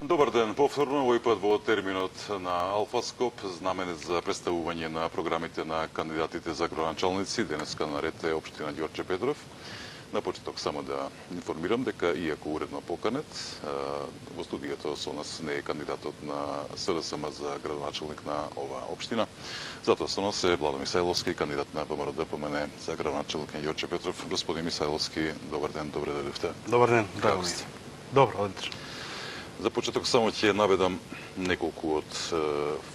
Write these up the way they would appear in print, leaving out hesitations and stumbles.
Добар ден, повторно овој пат во терминот на Алфаскоп, знаменет за представување на програмите на кандидатите за градоначалници. Денеска на ред е општина Ѓорче Петров. На почеток само да информирам дека, иако уредно поканет, во студијето со нас не е кандидатот на СДСМ за градоначалник на оваа општина. Затоа со нас е Владо Мисајловски, кандидат на ВМРО-ДПМН за градоначалник на Ѓорче Петров. Господин Мисајловски, добар ден, добре дојдовте. Добар ден, драго ми. Добро, одлично. За почеток само ќе наведам неколку од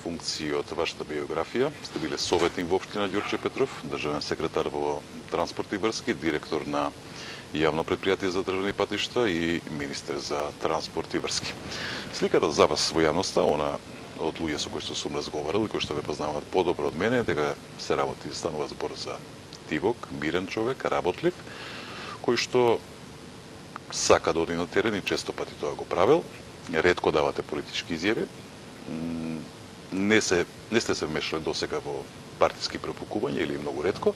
функции од вашата биографија. Сте биле советник во општина Ѓорче Петров, државен секретар во транспорт и врски, директор на јавно претпријатие за државни патишта и министер за транспорт и врски. Сликата за вас во јавноста, она од луѓе со кои што сум разговарал и кои што ве познаваат подобро од мене, дека се работи, станува збор за тивок, мирен човек, работлив, кој што сака да оди на терен и често пати тоа го правил. Ретко давате политички изјави. Не сте се вмешали досега во партиски препукувања или многу ретко.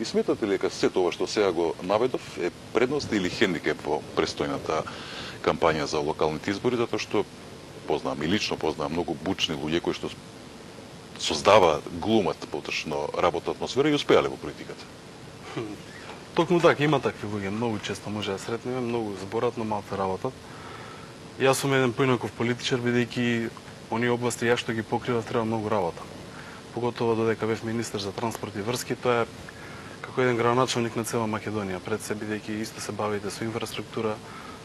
И сметате ли дека се тоа што сега го наведов е предност или хендикеп во престојната кампања за локалните избори, затоа што познавам и лично познавам многу бучни луѓе кои што создаваат, глумат потрошно работна атмосфера и успеале во политиката. Токму така, има такви луѓе, многу често може да сретнеме, многу зборат, но малку работат. Јас сум еден поинаков политичар, бидејќи оние области ја што ги покривав треба многу работа. Поготово додека бев министер за транспорт и врски, тоа е како еден градоначалник на цела Македонија. Пред се, бидејќи исто се бавите со инфраструктура,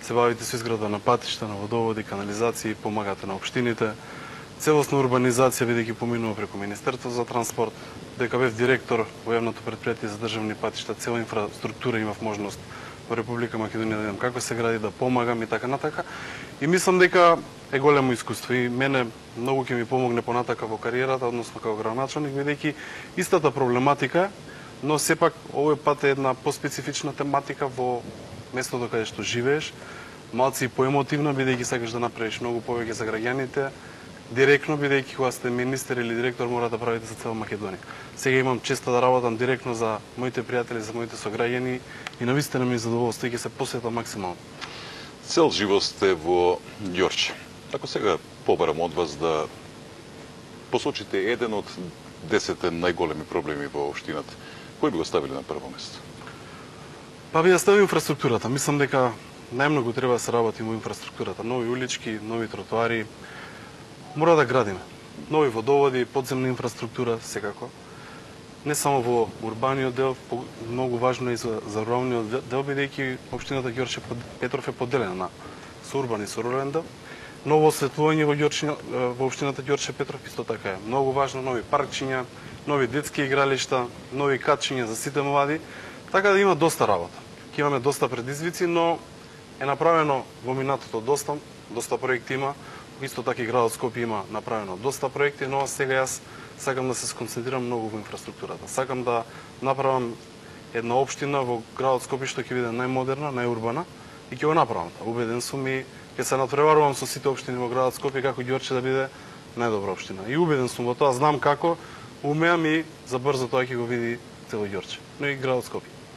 се бавите со изграда на патишта, на водоводи, канализации, помагате на општините, целосна урбанизација, бидејќи поминува преку Министерство за транспорт, дека бев директор во јавното претпријатие за државни патишта, цела инфраструктура имав можност во Република Македонија да видам како се гради, да помагам и така натака. И мислам дека е големо искуство и мене многу ќе ми помогне понатака во кариерата, односно како градоначалник, бидејќи истата проблематика, но сепак овој пат е една поспецифична тематика во местото каде што живееш, малци и поемотивна, бидејќи сакаш да направиш многу повеќе за граѓаните, директно, бидејќи кога сте министер или директор мора да правите за цела Македонија. Сега имам честа да работам директно за моите пријатели, за моите сограѓани и навистина ми е задоволство и ќе се посветам максимално. Цел живот сте во Ѓорче. Ако сега побарам од вас да посочите еден од 10 најголеми проблеми во општината, кој би го ставили на прво место? Па би ја ставил инфраструктурата. Мислам дека најмногу треба да се работи во инфраструктурата. Нови улички, нови тротоари. Мора да градиме. Нови водоводи, подземна инфраструктура, секако. Не само во урбаниот дел, многу важно е и за руралниот дел, бидејќи општината Ѓорче Петров е поделена со урбан и со рурален дел. Ново осветлување во општината Ѓорче Петров исто така е многу важно, нови паркчиња, нови детски игралишта, нови катчиња за сите млади, така да има доста работа. Ќе имаме доста предизвици, но е направено во минатото доста проекти има. Исто така и градот Скопје има направено доста проекти, но сега јас сакам да се сконцентрирам многу во инфраструктурата. Сакам да направам една општина во градот Скопје што ќе биде најмодерна, најурбана и ќе го направам. Убеден сум и ќе се натпреварувам со сите општини во градот Скопје како Ѓорче да биде најдобра општина. И убеден сум во тоа, знам како, умеам и за брзо тоа ќе го види цело Ѓорче, но и градот Скопје.